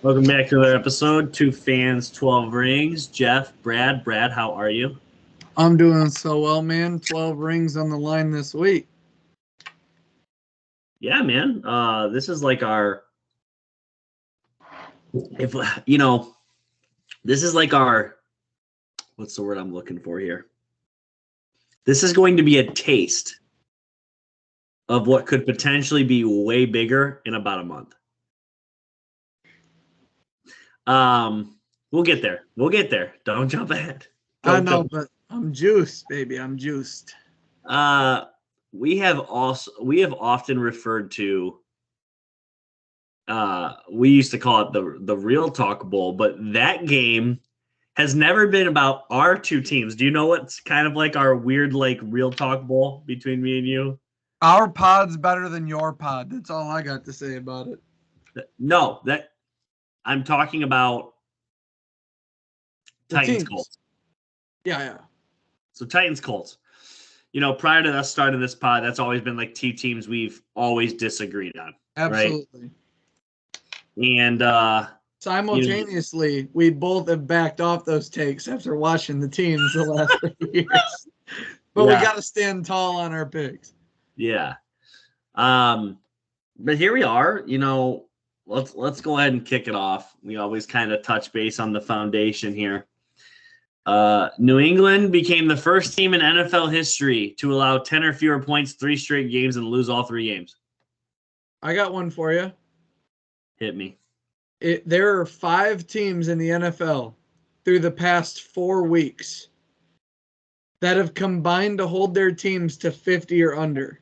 Welcome back to another episode. Two fans, 12 rings. Jeff, Brad. Brad, how are you? I'm doing so well, man. 12 rings on the line this week. Yeah, man. This is like our, this is like our, what's the word I'm looking for here? This is going to be a taste of what could potentially be way bigger in about a month. We'll get there. We'll get there. Don't jump ahead. I know, but I'm juiced, baby. I'm juiced. We have often referred to, we used to call it the Real Talk Bowl, but that game has never been about our two teams. Do you know what's kind of like our weird, like, Real Talk Bowl between me and you? Our pod's better than your pod. That's all I got to say about it. No, that I'm talking about The Titans teams. Colts. Yeah. So Titans Colts. Prior to us starting this pod, that's always been like two teams we've always disagreed on. Absolutely. Right? And simultaneously, we both have backed off those takes after watching the teams the last 3 years. But we got to stand tall on our picks. Yeah. But here we are. Let's go ahead and kick it off. We always kind of touch base on the foundation here. New England became the first team in NFL history to allow 10 or fewer points 3 straight games and lose all 3 games. I got one for you. Hit me. There are 5 teams in the NFL through the past 4 weeks that have combined to hold their teams to 50 or under.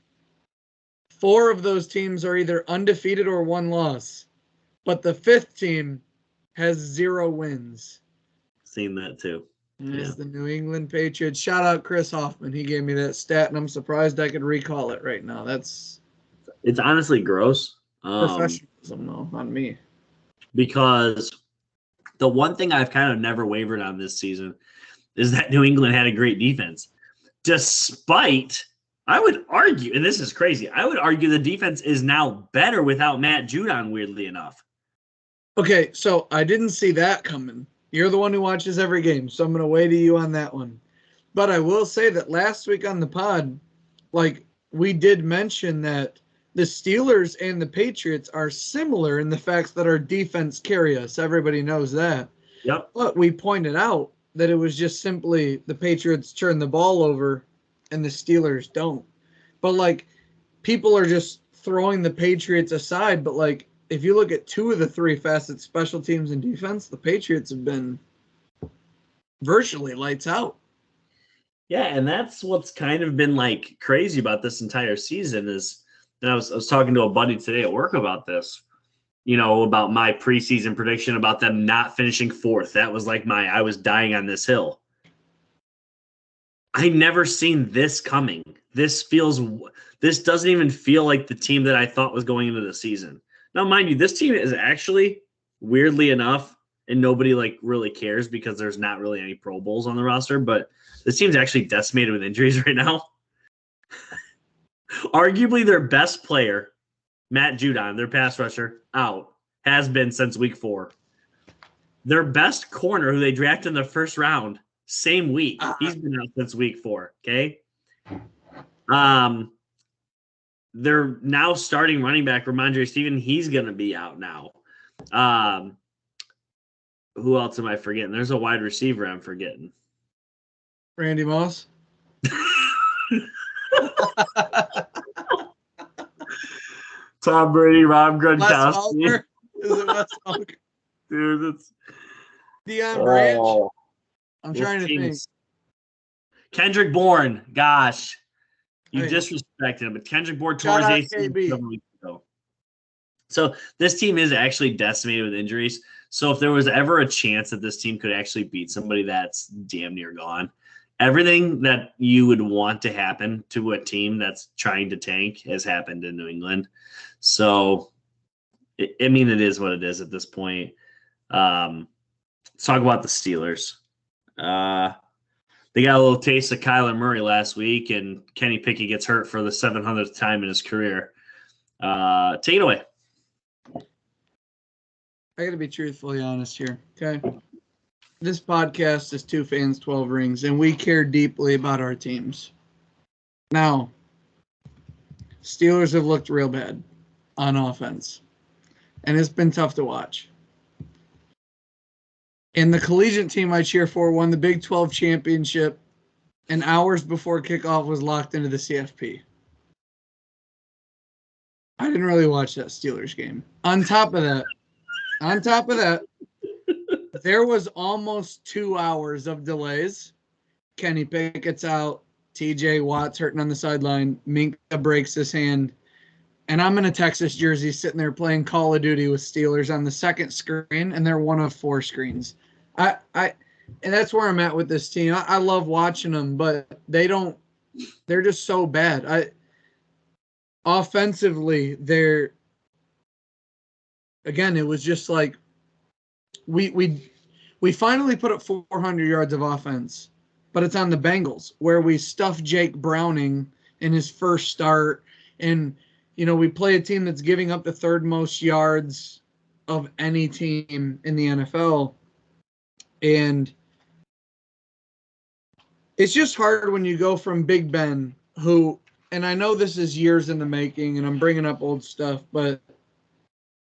4 of those teams are either undefeated or 1 loss, but the 5th team has 0 wins. Seen that too. It's the New England Patriots. Shout out Chris Hoffman. He gave me that stat, and I'm surprised I could recall it right now. It's honestly gross. Professionalism, though, on me. Because the one thing I've kind of never wavered on this season is that New England had a great defense. Despite, I would argue, and this is crazy, I would argue the defense is now better without Matt Judon, weirdly enough. Okay, so I didn't see that coming. You're the one who watches every game, so I'm going to weigh to you on that one. But I will say that last week on the pod, we did mention that the Steelers and the Patriots are similar in the fact that our defense carry us. Everybody knows that. Yep. But we pointed out that it was just simply the Patriots turn the ball over and the Steelers don't. But, people are just throwing the Patriots aside, but, if you look at 2 of the 3 facets, special teams and defense, the Patriots have been virtually lights out. Yeah, and that's what's kind of been crazy about this entire season is, and I was talking to a buddy today at work about this, about my preseason prediction about them not finishing 4th. That was I was dying on this hill. I never seen this coming. This doesn't even feel like the team that I thought was going into the season. Now, mind you, this team is actually, weirdly enough, and nobody really cares because there's not really any Pro Bowls on the roster, but this team's actually decimated with injuries right now. Arguably their best player, Matt Judon, their pass rusher, out, has been since week 4. Their best corner, who they drafted in the first round, same week. He's been out since week 4, okay? They're now starting running back Ramondre Steven. He's going to be out now. Who else am I forgetting? There's a wide receiver I'm forgetting. Randy Moss. Tom Brady, Rob Gronkowski. Is it Wes Welker? Dude, that's Deion Branch. I'm trying to think. Kendrick Bourne. Gosh. You disrespected him, but Kendrick Bourne tore his ACL several weeks ago. So this team is actually decimated with injuries. So if there was ever a chance that this team could actually beat somebody, that's damn near gone. Everything that you would want to happen to a team that's trying to tank has happened in New England. So, it is what it is at this point. Let's talk about the Steelers. They got a little taste of Kyler Murray last week, and Kenny Pickett gets hurt for the 700th time in his career. Take it away. I got to be truthfully honest here, okay? This podcast is 2 Fans, 12 Rings, and we care deeply about our teams. Now, Steelers have looked real bad on offense, and it's been tough to watch. And the collegiate team I cheer for won the Big 12 championship, and hours before kickoff was locked into the CFP. I didn't really watch that Steelers game. On top of that, there was almost 2 hours of delays. Kenny Pickett's out. TJ Watt's hurting on the sideline. Minka breaks his hand. And I'm in a Texas jersey sitting there playing Call of Duty with Steelers on the second screen, and they're one of 4 screens. And that's where I'm at with this team. I love watching them, but they're just so bad. Offensively, it was just like we finally put up 400 yards of offense, but it's on the Bengals where we stuffed Jake Browning in his first start. And, we play a team that's giving up the 3rd most yards of any team in the NFL. And it's just hard when you go from Big Ben, who, and I know this is years in the making and I'm bringing up old stuff, but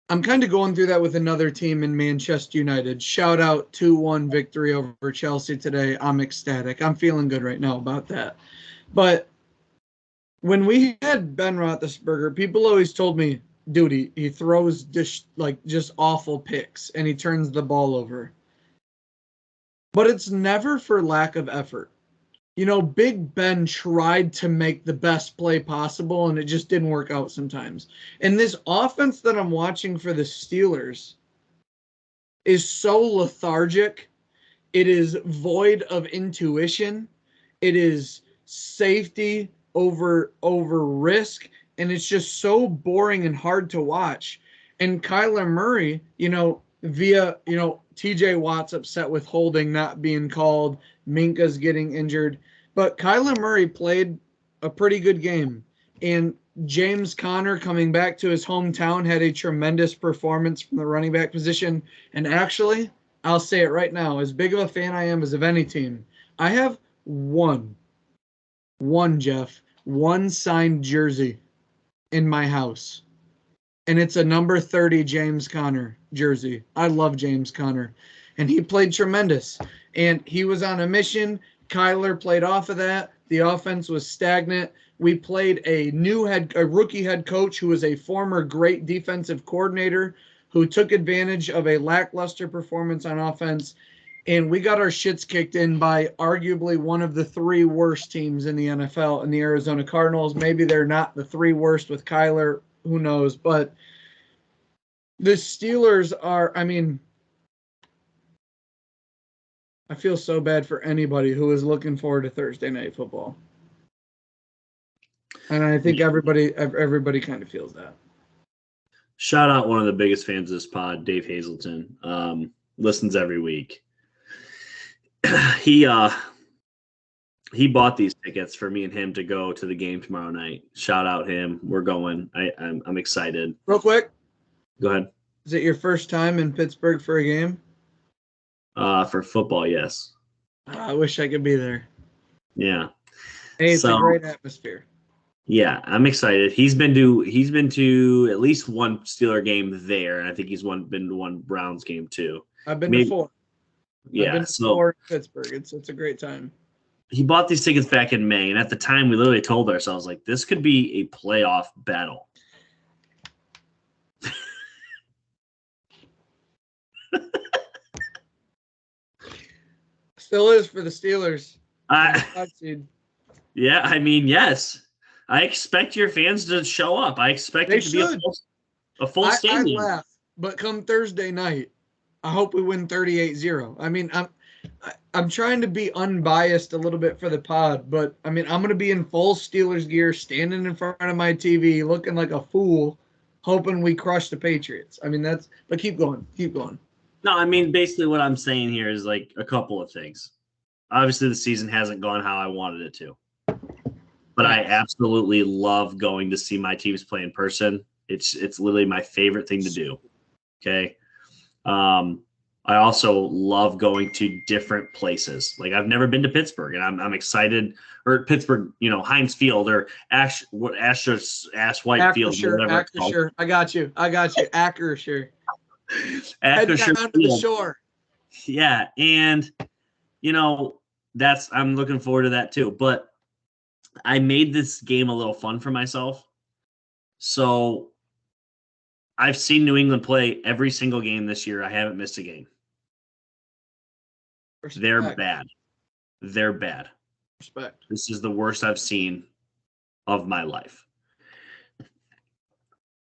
I'm kind of going through that with another team in Manchester United. Shout out 2-1 victory over Chelsea today. I'm ecstatic. I'm feeling good right now about that. But when we had Ben Roethlisberger, people always told me, dude, he throws just awful picks and he turns the ball over. But it's never for lack of effort. Big Ben tried to make the best play possible, and it just didn't work out sometimes. And this offense that I'm watching for the Steelers is so lethargic. It is void of intuition. It is safety over risk, and it's just so boring and hard to watch. And Kyler Murray, via, TJ Watt's upset with holding not being called. Minka's getting injured. But Kyler Murray played a pretty good game. And James Conner, coming back to his hometown, had a tremendous performance from the running back position. And actually, I'll say it right now, as big of a fan I am as of any team, I have one signed jersey in my house. And it's a number 30 James Conner jersey. I love James Conner. And he played tremendous. And he was on a mission. Kyler played off of that. The offense was stagnant. We played a rookie head coach who was a former great defensive coordinator who took advantage of a lackluster performance on offense. And we got our shits kicked in by arguably one of the 3 worst teams in the NFL, in the Arizona Cardinals. Maybe they're not the 3 worst with Kyler. Who knows? But the Steelers are, I feel so bad for anybody who is looking forward to Thursday Night Football. And I think everybody kind of feels that. Shout out one of the biggest fans of this pod, Dave Hazelton. Listens every week. He bought these tickets for me and him to go to the game tomorrow night. Shout out him. We're going. I'm excited. Real quick. Go ahead. Is it your first time in Pittsburgh for a game? For football, yes. I wish I could be there. Yeah. Hey, it's a great atmosphere. Yeah, I'm excited. He's been to at least one Steeler game there, and I think he's been to one Browns game too. I've been to 4. Yeah, I've been to 4 in Pittsburgh. It's a great time. He bought these tickets back in May, and at the time, we literally told ourselves, like, this could be a playoff battle. Still is for the Steelers. Yeah, yes. I expect your fans to show up. I expect it to be a full stadium. I laugh, but come Thursday night, I hope we win 38-0. I'm trying to be unbiased a little bit for the pod, but I'm going to be in full Steelers gear, standing in front of my TV, looking like a fool, hoping we crush the Patriots. But keep going. No, basically what I'm saying here is like a couple of things. Obviously, the season hasn't gone how I wanted it to, but I absolutely love going to see my teams play in person. It's literally my favorite thing to do. Okay. I also love going to different places. Like I've never been to Pittsburgh, and I'm excited. Or Pittsburgh, Heinz Field or Ash White Field, whatever it's called. Acrisure. I got you. Acrisure. Head Acrisure down to the shore. Yeah, and I'm looking forward to that too. But I made this game a little fun for myself. So I've seen New England play every single game this year. I haven't missed a game. Respect. They're bad. They're bad. Respect. This is the worst I've seen of my life.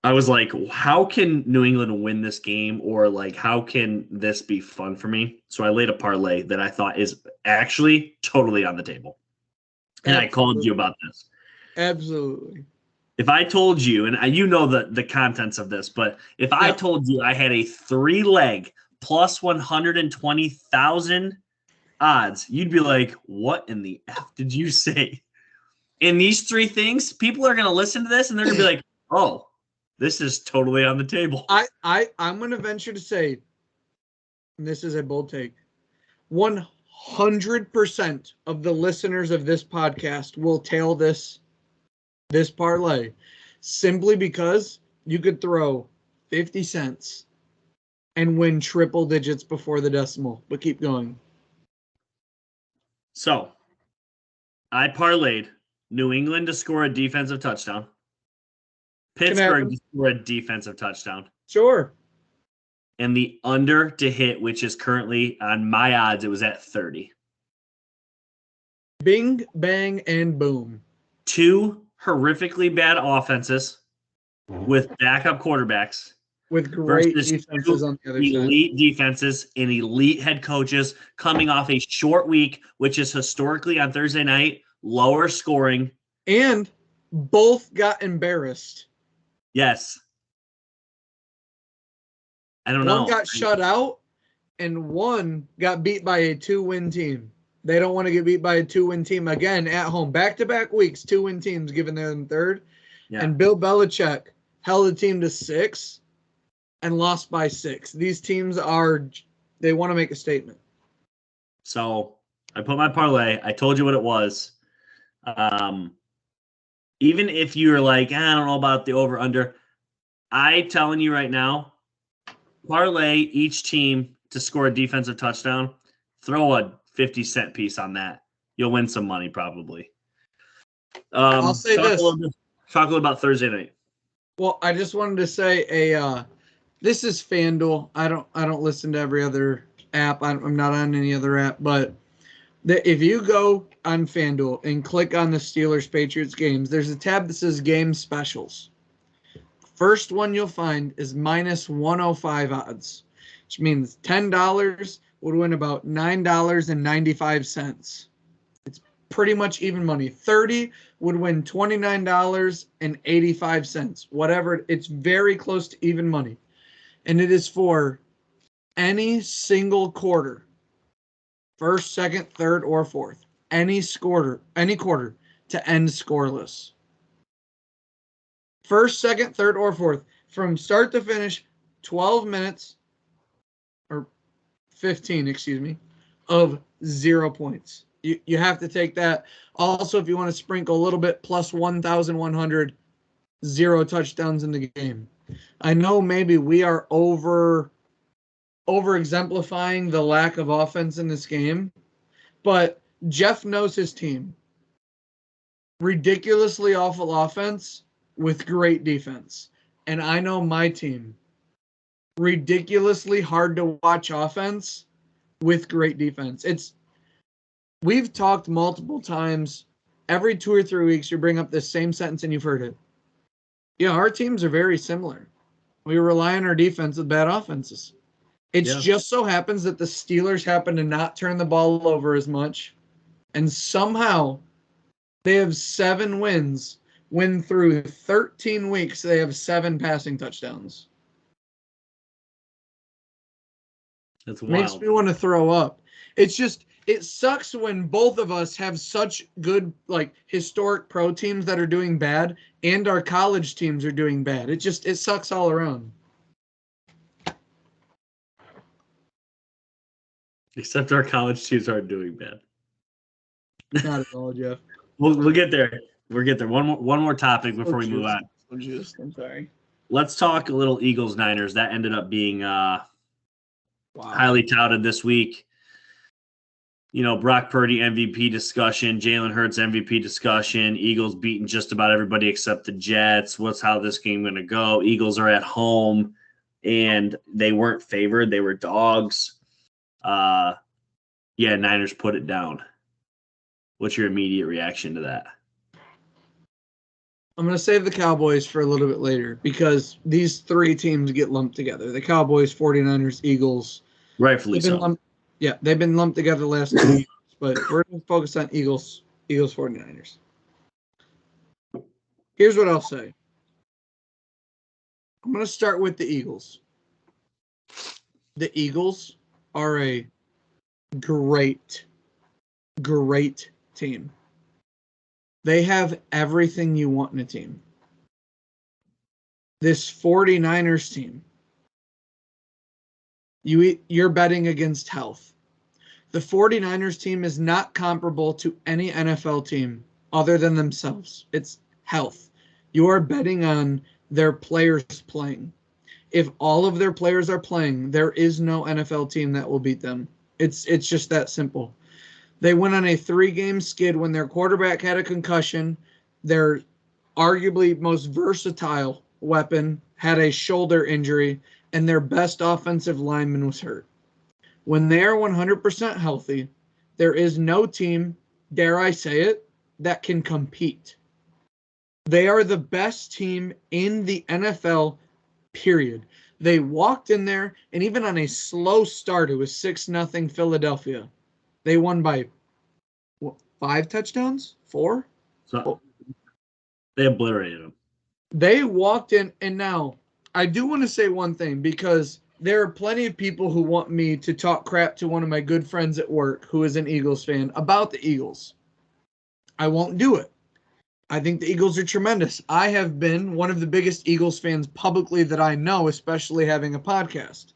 I was like, how can New England win this game? Or like, how can this be fun for me? So I laid a parlay that I thought is actually totally on the table. And I called you about this. Absolutely. If I told you, and you know the contents of this, but if I told you I had a 3-leg plus 120,000 odds, you'd be like, what in the F did you say? In these 3 things, people are going to listen to this and they're going to be like, oh, this is totally on the table. I'm going to venture to say, and this is a bold take, 100% of the listeners of this podcast will tail this parlay simply because you could throw 50 cents and win triple digits before the decimal. But keep going. So I parlayed New England to score a defensive touchdown. Pittsburgh to score a defensive touchdown. Sure. And the under to hit, which is currently on my odds, it was at 30. Bing, bang, and boom. 2 horrifically bad offenses with backup quarterbacks. With great defenses on the other side. Elite defenses and elite head coaches coming off a short week, which is historically on Thursday night, lower scoring. And both got embarrassed. Yes. I don't know. One got shut out, and one got beat by a 2-win team. They don't want to get beat by a 2-win team again at home. Back-to-back weeks, 2-win teams giving them third. Yeah. And Bill Belichick held the team to 6 and lost by 6. These teams they want to make a statement. So I put my parlay. I told you what it was. Even if you're like, I don't know about the over-under, I'm telling you right now, parlay each team to score a defensive touchdown. Throw a 50-cent piece on that. You'll win some money probably. I'll say this. Talk a little about Thursday night. Well, I just wanted to say this is FanDuel. I don't listen to every other app. I'm not on any other app, but if you go on FanDuel and click on the Steelers-Patriots games, there's a tab that says Game Specials. First one you'll find is minus 105 odds, which means $10 would win about $9.95. It's pretty much even money. 30 would win $29.85. Whatever. It's very close to even money. And it is for any single quarter. First, second, third, or fourth. Any quarter to end scoreless. First, second, third, or fourth. From start to finish, 12 minutes, or 15, of 0 points. You have to take that. Also, if you want to sprinkle a little bit, plus 1,100, 0 touchdowns in the game. I know maybe we are over exemplifying the lack of offense in this game, but Jeff knows his team. Ridiculously awful offense with great defense. And I know my team. Ridiculously hard to watch offense with great defense. We've talked multiple times. Every 2 or 3 weeks, you bring up this same sentence and you've heard it. Yeah, our teams are very similar. We rely on our defense with bad offenses. It just so happens that the Steelers happen to not turn the ball over as much. And somehow they have 7 wins when through 13 weeks they have 7 passing touchdowns. That's wild. Makes me want to throw up. It sucks when both of us have such good, historic pro teams that are doing bad and our college teams are doing bad. It sucks all around. Except our college teams aren't doing bad. Not at all, Jeff. We'll get there. We'll get there. One more topic before we move on. I'm sorry. Let's talk a little Eagles-Niners. That ended up being highly touted this week. Brock Purdy MVP discussion, Jalen Hurts MVP discussion, Eagles beating just about everybody except the Jets. How this game going to go? Eagles are at home, and they weren't favored. They were dogs. Niners put it down. What's your immediate reaction to that? I'm going to save the Cowboys for a little bit later because these three teams get lumped together. The Cowboys, 49ers, Eagles. Rightfully so. They've been lumped together the last 2 years, but we're going to focus on Eagles, 49ers. Here's what I'll say. I'm going to start with the Eagles. The Eagles are a great team. They have everything you want in a team. This 49ers team, you're betting against health. The 49ers team is not comparable to any NFL team other than themselves. It's health. You are betting on their players playing. If all of their players are playing, there is no NFL team that will beat them. It's just that simple. They went on a 3-game skid when their quarterback had a concussion. Their arguably most versatile weapon had a shoulder injury, and their best offensive lineman was hurt. When they are 100% healthy, there is no team, dare I say it, that can compete. They are the best team in the NFL, period. They walked in there, and even on a slow start, it was 6-0 Philadelphia. They won by 5 touchdowns? 4? So they obliterated them. They walked in, and now I do want to say one thing because there are plenty of people who want me to talk crap to one of my good friends at work who is an Eagles fan about the Eagles. I won't do it. I think the Eagles are tremendous. I have been one of the biggest Eagles fans publicly that I know, especially having a podcast.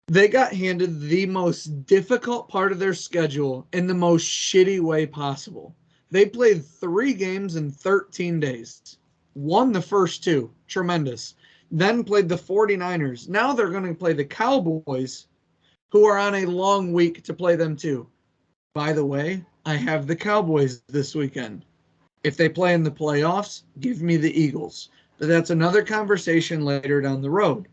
They got handed the most difficult part of their schedule in the most shitty way possible. They played 3 games in 13 days. Won the first 2. Tremendous. Then played the 49ers. Now they're going to play the Cowboys, who are on a long week to play them too. By the way, I have the Cowboys this weekend. If they play in the playoffs, give me the Eagles. But that's another conversation later down the road.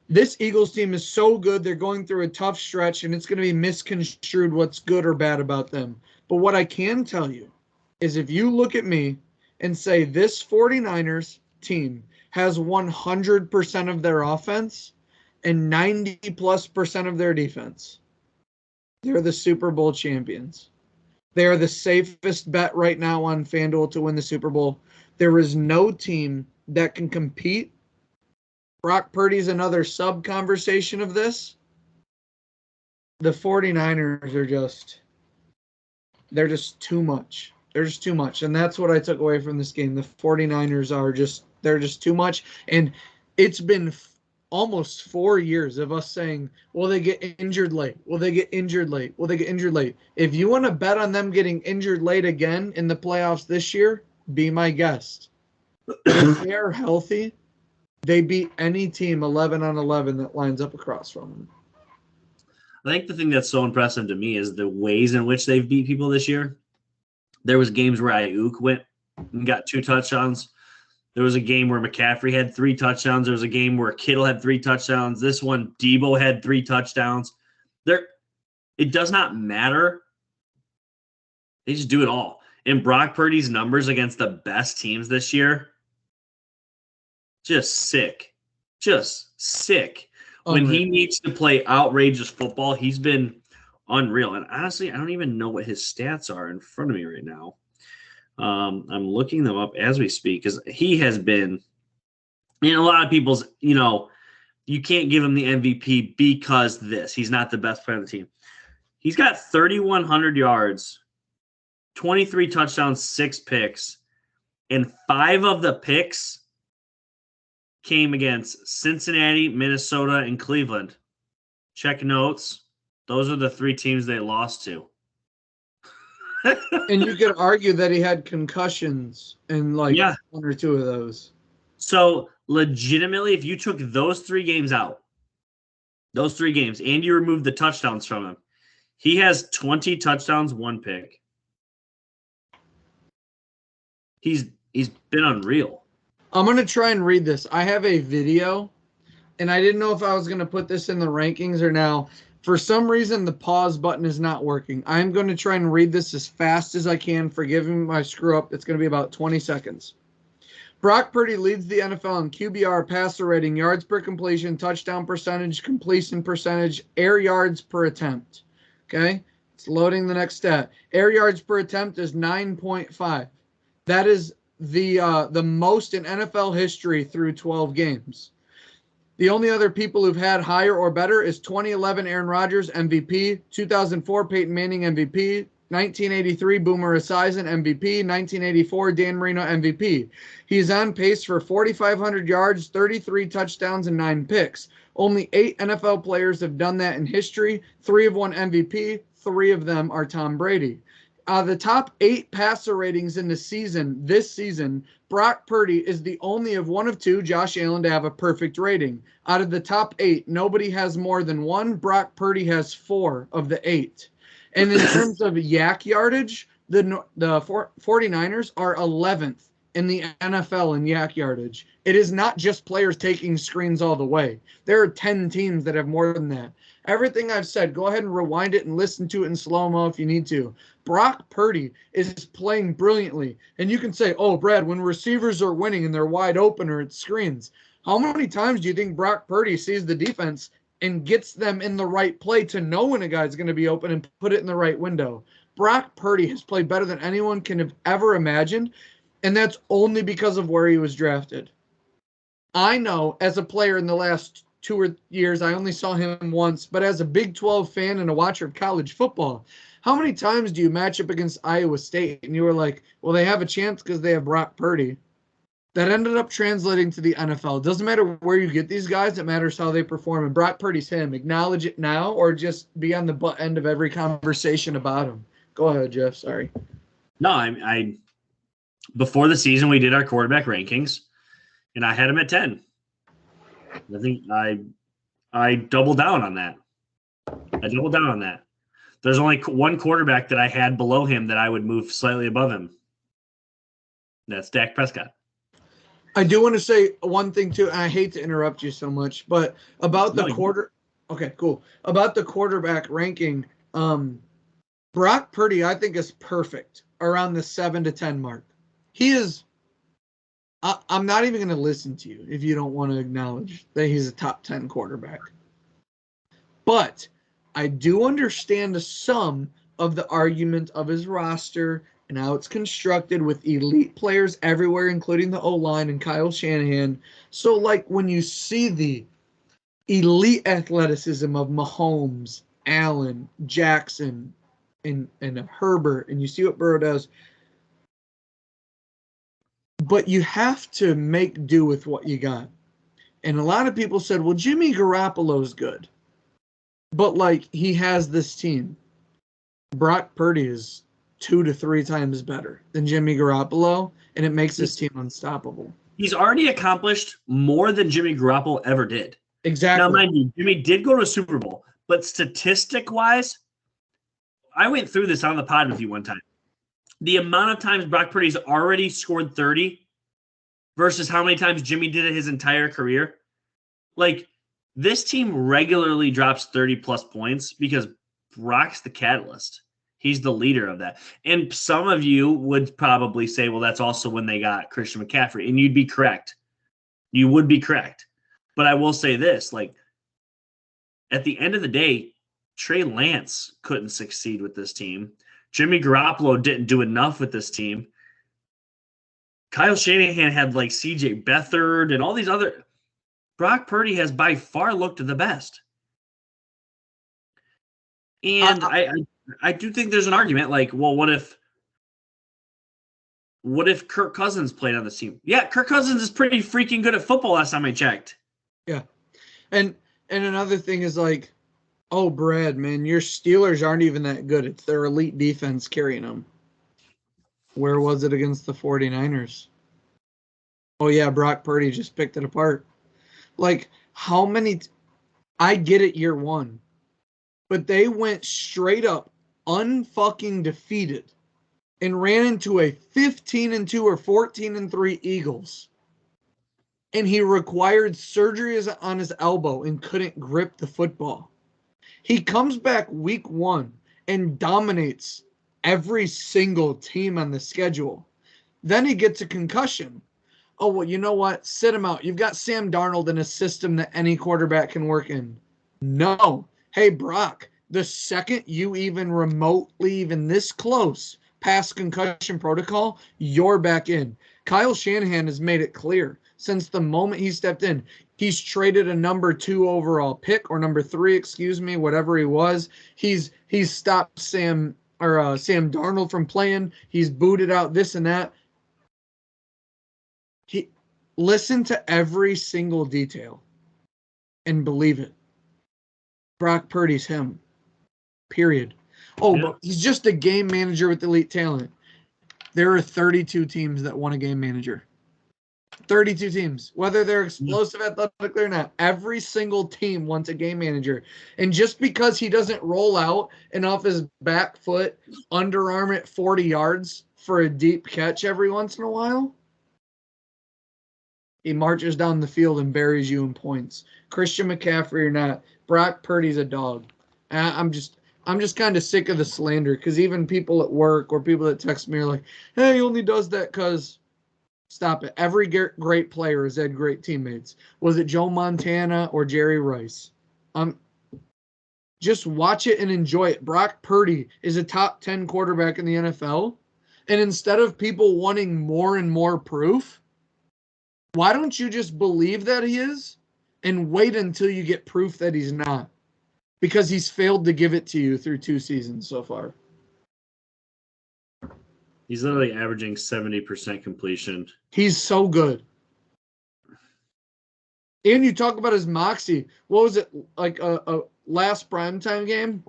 This Eagles team is so good. They're going through a tough stretch, and it's going to be misconstrued what's good or bad about them. But what I can tell you is if you look at me and say this 49ers team has 100% of their offense and 90+% of their defense, they're the Super Bowl champions. They are the safest bet right now on FanDuel to win the Super Bowl. There is no team that can compete. Brock Purdy's another sub-conversation of this. The 49ers are they're just too much. They're just too much. And that's what I took away from this game. The 49ers they're just too much. And it's been almost 4 years of us saying, will they get injured late? Will they get injured late? Will they get injured late? If you want to bet on them getting injured late again in the playoffs this year, be my guest. If they are healthy, they beat any team 11-on-11 that lines up across from them. I think the thing that's so impressive to me is the ways in which they've beat people this year. There was games where Ayuk went and got 2 touchdowns. There was a game where McCaffrey had 3 touchdowns. There was a game where Kittle had 3 touchdowns. This one, Debo had 3 touchdowns. It does not matter. They just do it all. And Brock Purdy's numbers against the best teams this year, just sick. Just sick. When he needs to play outrageous football, he's been unreal. And honestly, I don't even know what his stats are in front of me right now. I'm looking them up as we speak because he has been, a lot of people's, you can't give him the MVP because he's not the best player on the team. He's got 3,100 yards, 23 touchdowns, 6 picks, and 5 of the picks came against Cincinnati, Minnesota, and Cleveland. Check notes. Those are the 3 teams they lost to. And you could argue that he had concussions in like 1 or 2 of those. So legitimately, if you took those 3 games out, those 3 games, and you removed the touchdowns from him, he has 20 touchdowns, 1 pick. He's been unreal. I'm going to try and read this. I have a video, and I didn't know if I was going to put this in the rankings or now. For some reason, the pause button is not working. I'm going to try and read this as fast as I can. Forgive me my screw up. It's going to be about 20 seconds. Brock Purdy leads the NFL in QBR, passer rating, yards per completion, touchdown percentage, completion percentage, air yards per attempt. Okay? It's loading the next stat. Air yards per attempt is 9.5. That is the most in NFL history through 12 games. The only other people who've had higher or better is 2011 Aaron Rodgers, MVP, 2004 Peyton Manning, MVP, 1983 Boomer Esiason, MVP, 1984 Dan Marino, MVP. He's on pace for 4,500 yards, 33 touchdowns, and 9 picks. Only 8 NFL players have done that in history. 3 have won MVP. 3 of them are Tom Brady. The top 8 passer ratings in the this season, Brock Purdy is the only of one of 2, Josh Allen, to have a perfect rating. Out of the top 8, nobody has more than 1. Brock Purdy has 4 of the 8. And in terms of yak yardage, the 49ers are 11th in the NFL in yak yardage. It is not just players taking screens all the way. There are 10 teams that have more than that. Everything I've said, go ahead and rewind it and listen to it in slow-mo if you need to. Brock Purdy is playing brilliantly. And you can say, oh, Brad, when receivers are winning and they're wide open or it's screens, how many times do you think Brock Purdy sees the defense and gets them in the right play to know when a guy's going to be open and put it in the right window? Brock Purdy has played better than anyone can have ever imagined, and that's only because of where he was drafted. I know as a player in the last 2 years, I only saw him once, but as a Big 12 fan and a watcher of college football, how many times do you match up against Iowa State and you were like, well, they have a chance because they have Brock Purdy? That ended up translating to the NFL. It doesn't matter where you get these guys. It matters how they perform. And Brock Purdy's him. Acknowledge it now or just be on the butt end of every conversation about him. Go ahead, Jeff. Sorry. No, I before the season, we did our quarterback rankings, and I had him at 10. I think I doubled down on that. There's only 1 quarterback that I had below him that I would move slightly above him. That's Dak Prescott. I do want to say one thing too, and I hate to interrupt you so much, but about the About the quarterback ranking, Brock Purdy, I think, is perfect around the 7 to 10 mark. He is. I'm not even going to listen to you if you don't want to acknowledge that he's a top 10 quarterback. But I do understand some of the argument of his roster and how it's constructed with elite players everywhere, including the O-line and Kyle Shanahan. So, like, when you see the elite athleticism of Mahomes, Allen, Jackson, and Herbert, and you see what Burrow does, but you have to make do with what you got. And a lot of people said, well, Jimmy Garoppolo's good, but, like, he has this team. Brock Purdy is 2 to 3 times better than Jimmy Garoppolo, and it makes this team unstoppable. He's already accomplished more than Jimmy Garoppolo ever did. Exactly. Now, mind you, Jimmy did go to a Super Bowl, but statistic-wise, I went through this on the pod with you one time. The amount of times Brock Purdy's already scored 30 versus how many times Jimmy did it his entire career. Like, this team regularly drops 30-plus points because Brock's the catalyst. He's the leader of that. And some of you would probably say, well, that's also when they got Christian McCaffrey. And you'd be correct. You would be correct. But I will say this, like, at the end of the day, Trey Lance couldn't succeed with this team. Jimmy Garoppolo didn't do enough with this team. Kyle Shanahan had, like, C.J. Beathard and all these other. Brock Purdy has by far looked the best. And I do think there's an argument, like, well, what if Kirk Cousins played on this team? Yeah, Kirk Cousins is pretty freaking good at football last time I checked. Yeah. And another thing is, like, Oh, Brad, man, your Steelers aren't even that good. It's their elite defense carrying them. Where was it against the 49ers? Oh, yeah, Brock Purdy just picked it apart. Like, how many I get it year one, but they went straight up unfucking defeated and ran into a 15-2 or 14-3 Eagles. And he required surgery on his elbow and couldn't grip the football. He comes back week one and dominates every single team on the schedule. Then he gets a concussion. Oh, well, you know what? Sit him out. You've got Sam Darnold in a system that any quarterback can work in. No. Hey, Brock, the second you even remotely, even this close, past concussion protocol, you're back in. Kyle Shanahan has made it clear since the moment he stepped in. He's traded a number 2 overall pick, or number 3, excuse me, whatever he was. He's stopped Sam Darnold from playing. He's booted out this and that. Listen to every single detail and believe it. Brock Purdy's him. Period. Oh, but he's just a game manager with elite talent. There are 32 teams that want a game manager. 32 teams, whether they're explosive athletically or not. Every single team wants a game manager. And just because he doesn't roll out and off his back foot, underarm it 40 yards for a deep catch every once in a while, he marches down the field and buries you in points. Christian McCaffrey or not, Brock Purdy's a dog. I'm just kind of sick of the slander, because even people at work or people that text me are like, hey, he only does that because... Stop it. Every great player has had great teammates. Was it Joe Montana or Jerry Rice? Just watch it and enjoy it. Brock Purdy is a top 10 quarterback in the NFL. And instead of people wanting more and more proof, why don't you just believe that he is and wait until you get proof that he's not? Because he's failed to give it to you through 2 seasons so far. He's literally averaging 70% completion. He's so good. And you talk about his moxie. What was it, like a last primetime game?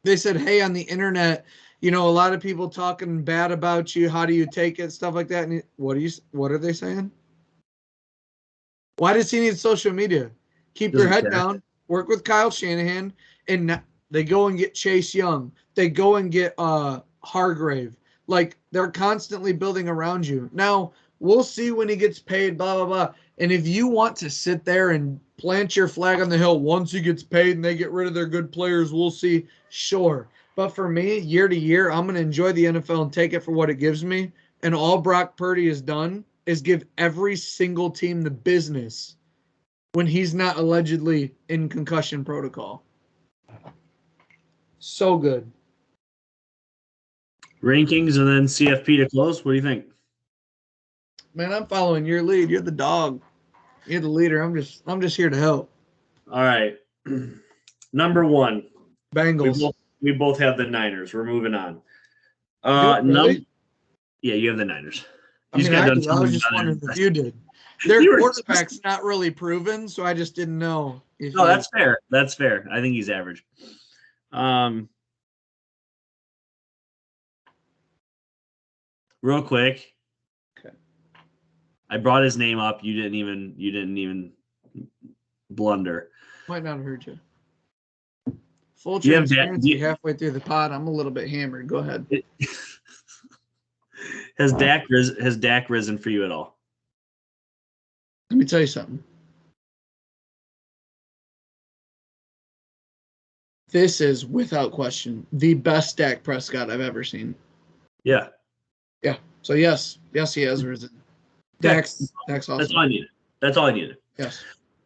They said, hey, on the internet, a lot of people talking bad about you. How do you take it? Stuff like that. And what are they saying? Why does he need social media? Keep your head down. Work with Kyle Shanahan. And they go and get Chase Young. They go and get Hargrave. Like, they're constantly building around you. Now, we'll see when he gets paid, blah, blah, blah. And if you want to sit there and plant your flag on the hill once he gets paid and they get rid of their good players, we'll see. Sure. But for me, year to year, I'm going to enjoy the NFL and take it for what it gives me. And all Brock Purdy has done is give every single team the business when he's not allegedly in concussion protocol. So good. Rankings and then CFP to close. What do you think? Man, I'm following your lead. You're the dog. You're the leader. I'm just here to help. All right. Number 1. Bengals. We both have the Niners. We're moving on. Really? Yeah, you have the Niners. I was just wondering if you did. Their quarterback's not really proven, so I just didn't know. No, that's fair. That's fair. I think he's average. Real quick. Okay. I brought his name up. You didn't even blunder. Might not have heard you. Full transparency, halfway through the pod, I'm a little bit hammered. Go ahead. Has Dak risen for you at all? Let me tell you something. This is, without question, the best Dak Prescott I've ever seen. Yeah. Yeah. So yes, he has risen. Dak's awesome. That's all I needed. Yes.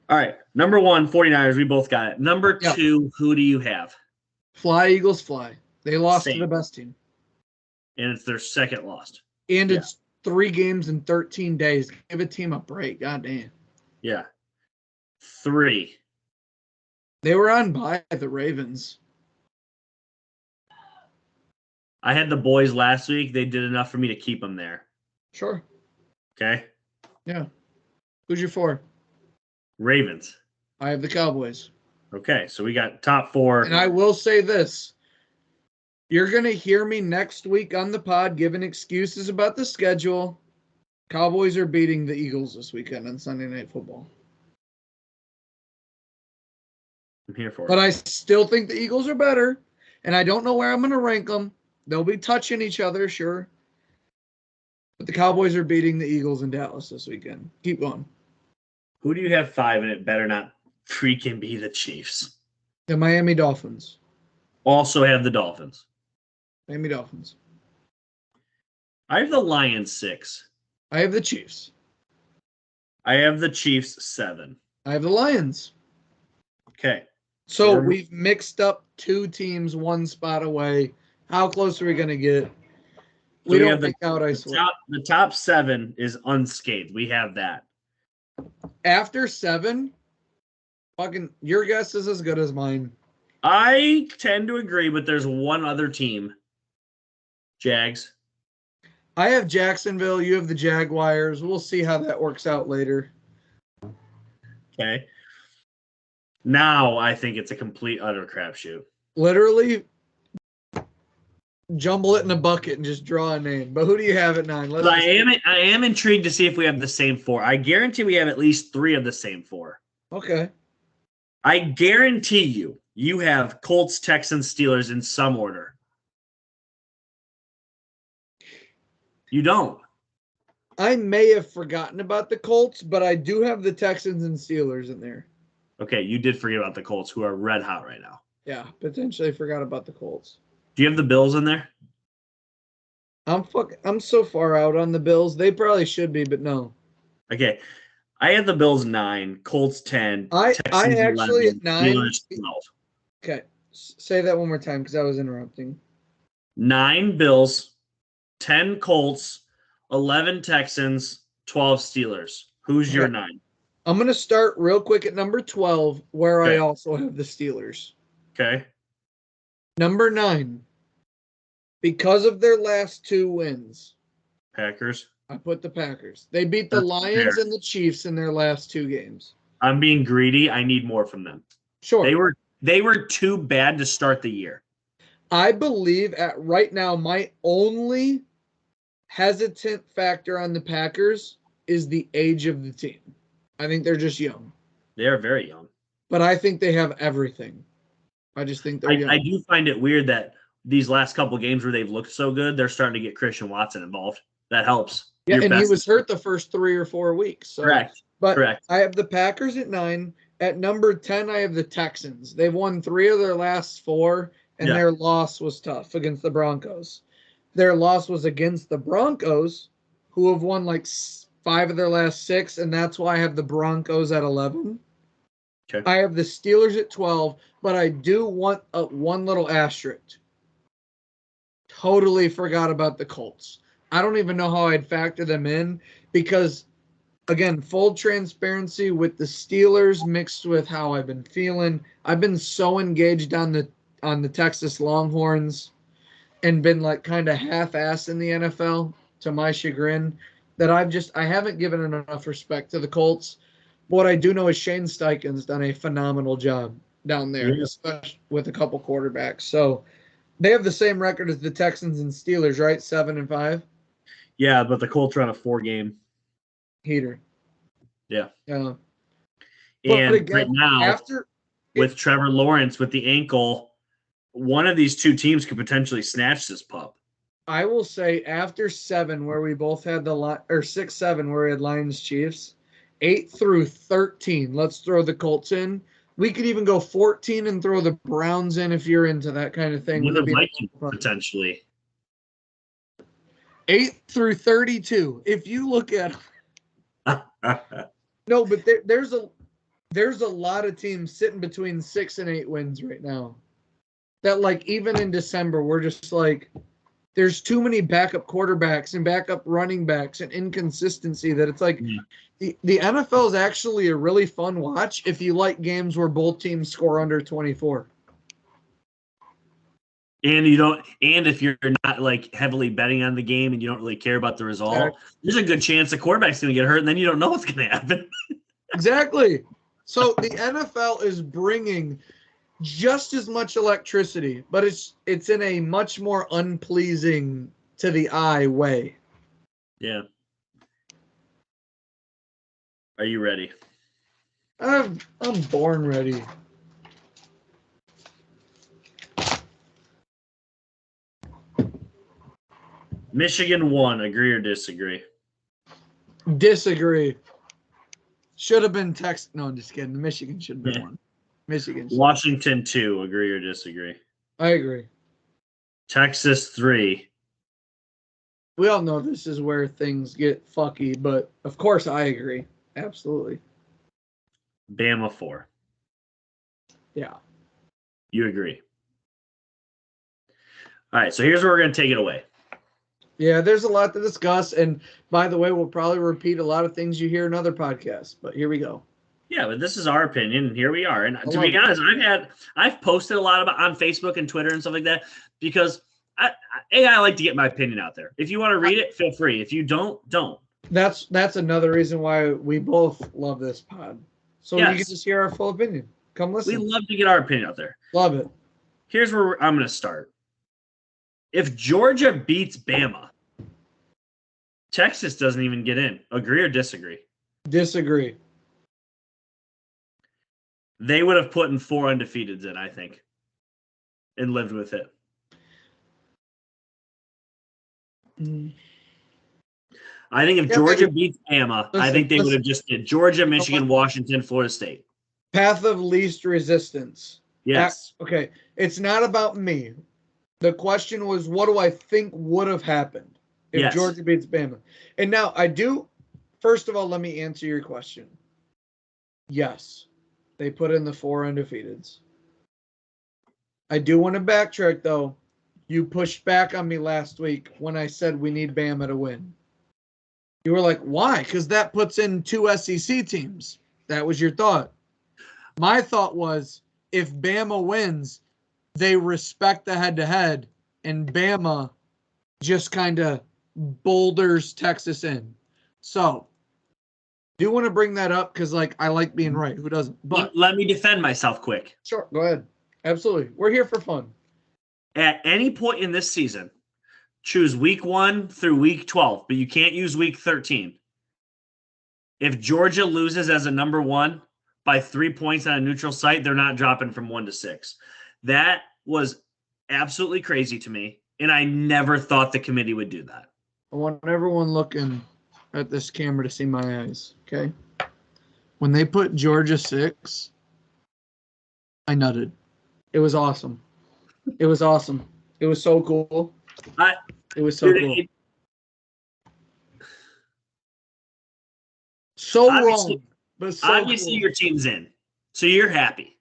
All right. Number 1, 49ers. We both got it. Number 2, who do you have? Fly, Eagles, fly. They lost to the best team. And it's their second loss. And it's 3 games in 13 days. Give a team a break. God damn. Yeah. 3. They were on bye the Ravens. I had the boys last week. They did enough for me to keep them there. Sure. Okay. Yeah. Who's your 4? Ravens. I have the Cowboys. Okay, so we got top 4. And I will say this. You're going to hear me next week on the pod giving excuses about the schedule. Cowboys are beating the Eagles this weekend on Sunday Night Football. I'm here for it. But I still think the Eagles are better, and I don't know where I'm going to rank them. They'll be touching each other, sure. But the Cowboys are beating the Eagles in Dallas this weekend. Keep going. Who do you have 5, and it better not freaking be the Chiefs? The Miami Dolphins. Also have the Dolphins. Miami Dolphins. I have the Lions 6. I have the Chiefs. I have the Chiefs 7. I have the Lions. Okay. So we've mixed up 2 teams, 1 spot away. How close are we going to get? We don't make out, I swear. The top 7 is unscathed. We have that. After 7, fucking your guess is as good as mine. I tend to agree, but there's one other team. Jags. I have Jacksonville. You have the Jaguars. We'll see how that works out later. Okay. Now I think it's a complete utter crapshoot. Literally jumble it in a bucket and just draw a name. But who do you have at 9? I am intrigued to see if we have the same 4. I guarantee we have at least 3 of the same 4. Okay. I guarantee you have Colts, Texans, Steelers in some order. You don't. I may have forgotten about the Colts, but I do have the Texans and Steelers in there. Okay, you did forget about the Colts, who are red hot right now. Yeah, potentially forgot about the Colts. Do you have the Bills in there? I'm so far out on the Bills. They probably should be, but no. Okay. I have the Bills 9, Colts 10, I Texans actually 11, at 9. Steelers 12. Okay. Say that one more time because I was interrupting. 9 Bills, 10 Colts, 11 Texans, 12 Steelers. Who's your 9? I'm going to start real quick at number 12, where Okay. I also have the Steelers. Okay. Number 9, because of their last 2 wins, Packers. I put the Packers. They beat the Lions and the Chiefs in their last 2 games. I'm being greedy. I need more from them. Sure. They were too bad to start the year. I believe at right now, my only hesitant factor on the Packers is the age of the team. I think they're just young. They are very young. But I think they have everything. I just think they're young. I do find it weird that these last couple games where they've looked so good, they're starting to get Christian Watson involved. That helps. Yeah, and he was hurt the first 3 or 4 weeks. So. Correct. But Correct. I have the Packers at 9. At number 10, I have the Texans. They've won 3 of their last 4, and their loss was tough against the Broncos. Their loss was against the Broncos, who have won like 5 of their last 6, and that's why I have the Broncos at 11. Okay. I have the Steelers at 12, but I do want one little asterisk. Totally forgot about the Colts. I don't even know how I'd factor them in because, again, full transparency with the Steelers mixed with how I've been feeling. I've been so engaged on the Texas Longhorns and been like kind of half-assed in the NFL to my chagrin that I haven't given enough respect to the Colts. But what I do know is Shane Steichen's done a phenomenal job down there, especially with a couple quarterbacks. So they have the same record as the Texans and Steelers, right? 7-5. Yeah, but the Colts are on a 4-game heater. Yeah. And again, right now, with Trevor Lawrence with the ankle, one of these 2 teams could potentially snatch this pup. I will say after 7, where we both had or 6-7, where we had Lions Chiefs, 8 through 13. Let's throw the Colts in. We could even go 14 and throw the Browns in if you're into that kind of thing. Potentially. 8 through 32. If you look at no, but there's a lot of teams sitting between 6 and 8 wins right now. That like even in December, we're just like there's too many backup quarterbacks and backup running backs and inconsistency that it's like the NFL is actually a really fun watch if you like games where both teams score under 24. And if you're not like heavily betting on the game and you don't really care about the result, there's a good chance the quarterback's going to get hurt and then you don't know what's going to happen. Exactly. So the NFL is bringing just as much electricity, but it's in a much more unpleasing to the eye way. Yeah. Are you ready? I'm born ready. Michigan won. Agree or disagree? Disagree. Should have been Texas. No, I'm just kidding. Michigan should have been one. Michigan. Washington 2. Agree or disagree? I agree. Texas 3. We all know this is where things get fucky, but of course I agree. Absolutely. Bama 4. Yeah. You agree. All right, so here's where we're going to take it away. Yeah, there's a lot to discuss. And by the way, we'll probably repeat a lot of things you hear in other podcasts, but here we go. Yeah, but this is our opinion, and here we are. And to be honest, I've posted a lot about on Facebook and Twitter and stuff like that because I like to get my opinion out there. If you want to read it, feel free. If you don't. That's another reason why we both love this pod. So you can just hear our full opinion. Come listen. We love to get our opinion out there. Love it. Here's where I'm going to start. If Georgia beats Bama, Texas doesn't even get in. Agree or disagree? Disagree. They would have put in 4 undefeateds in, I think, and lived with it. I think if Georgia beats Bama, I think they would have just did Georgia, Michigan, Washington, Florida State. Path of least resistance. Yes. Okay. It's not about me. The question was, what do I think would have happened if Georgia beats Bama? And now first of all, let me answer your question. Yes, they put in the 4 undefeateds. I do want to backtrack, though. You pushed back on me last week when I said we need Bama to win. You were like, why? Because that puts in 2 SEC teams. That was your thought. My thought was, if Bama wins, they respect the head-to-head, and Bama just kind of boulders Texas in. So, do want to bring that up because, I like being right. Who doesn't? But let me defend myself quick. Sure, go ahead. Absolutely. We're here for fun. At any point in this season, choose week 1 through week 12, but you can't use week 13. If Georgia loses as a number 1 by 3 points on a neutral site, they're not dropping from 1 to 6. That was absolutely crazy to me, and I never thought the committee would do that. I want everyone looking at this camera to see my eyes, okay? When they put Georgia 6, I nutted. It was awesome. It was awesome. It was so cool. It was so cool. So wrong, but so obviously cool. Your team's in, so you're happy.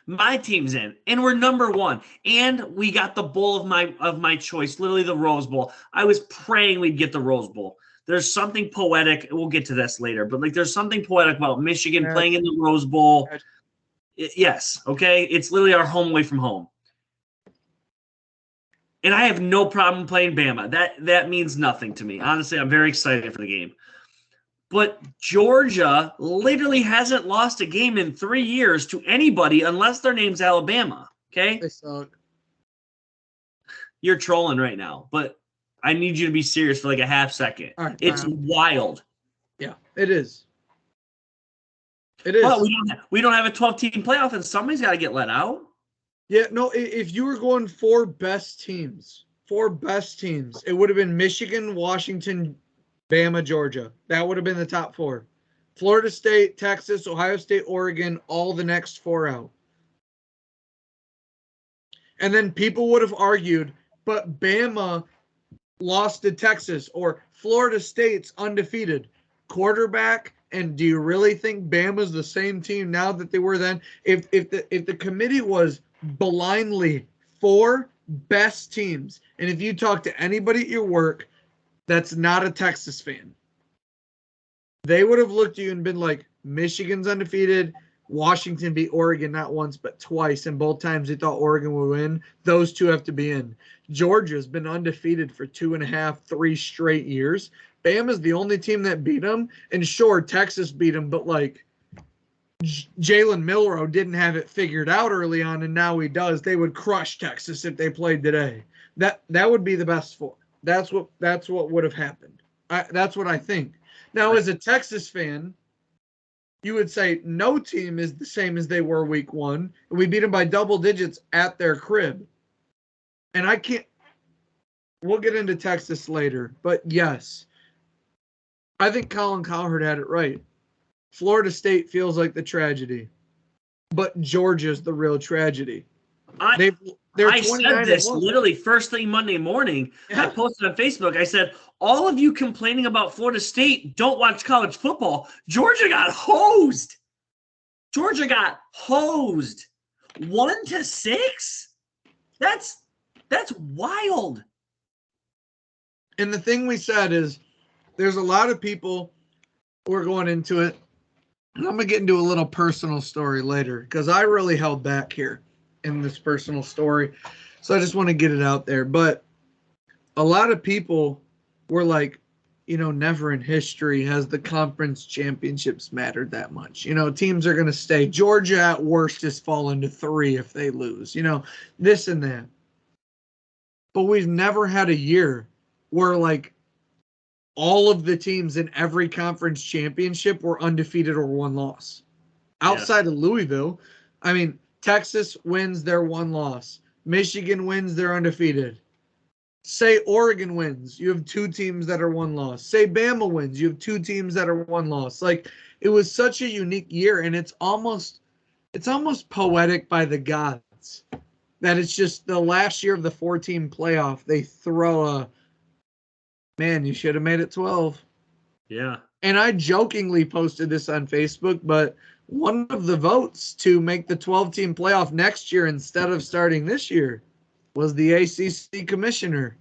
My team's in, and we're number 1, and we got the bowl of my choice, literally the Rose Bowl. I was praying we'd get the Rose Bowl. There's something poetic. We'll get to this later, but there's something poetic about Michigan playing in the Rose Bowl. Yes, okay, it's literally our home away from home. And I have no problem playing Bama. That means nothing to me. Honestly, I'm very excited for the game. But Georgia literally hasn't lost a game in 3 years to anybody unless their name's Alabama. Okay? They suck. You're trolling right now, but I need you to be serious for a half second. All right, it's wild. Yeah, it is. It is. Well, we don't have a 12-team playoff, and somebody's got to get let out. Yeah, no, if you were going 4 best teams, it would have been Michigan, Washington, Bama, Georgia. That would have been the top 4. Florida State, Texas, Ohio State, Oregon, all the next 4 out. And then people would have argued, but Bama lost to Texas, or Florida State's undefeated. Quarterback, and do you really think Bama's the same team now that they were then? If the committee was blindly 4 best teams, and if you talk to anybody at your work that's not a Texas fan, they would have looked at you and been like, Michigan's undefeated, Washington beat Oregon not once but twice, and both times they thought Oregon would win. Those 2 have to be in. Georgia's been undefeated for 2.5, 3 straight years. Bama's the only team that beat them, and sure, Texas beat them, but Jalen Milroe didn't have it figured out early on, and now he does, they would crush Texas if they played today. That would be the best four. That's what would have happened. That's what I think. Now, as a Texas fan, you would say no team is the same as they were week one. And we beat them by double digits at their crib. And I can't. We'll get into Texas later, but yes, I think Colin Cowherd had it right. Florida State feels like the tragedy, but Georgia's the real tragedy. I said this literally first thing Monday morning. Yeah. I posted on Facebook. I said, all of you complaining about Florida State don't watch college football. Georgia got hosed. 1-6? That's wild. And the thing we said is there's a lot of people who are going into it. And I'm going to get into a little personal story later because I really held back here in this personal story. So I just want to get it out there. But a lot of people were like, never in history has the conference championships mattered that much. Teams are going to stay. Georgia at worst has fallen to 3 if they lose, this and that. But we've never had a year where like all of the teams in every conference championship were undefeated or 1 loss. Outside of Louisville, I mean, Texas wins their 1 loss. Michigan wins, they're undefeated. Say Oregon wins, you have 2 teams that are 1 loss. Say Bama wins, you have 2 teams that are 1 loss. Like, it was such a unique year, and it's almost poetic by the gods that it's just the last year of the 4-team playoff. They throw a, man, you should have made it 12. Yeah. And I jokingly posted this on Facebook, but one of the votes to make the 12-team playoff next year instead of starting this year was the ACC commissioner.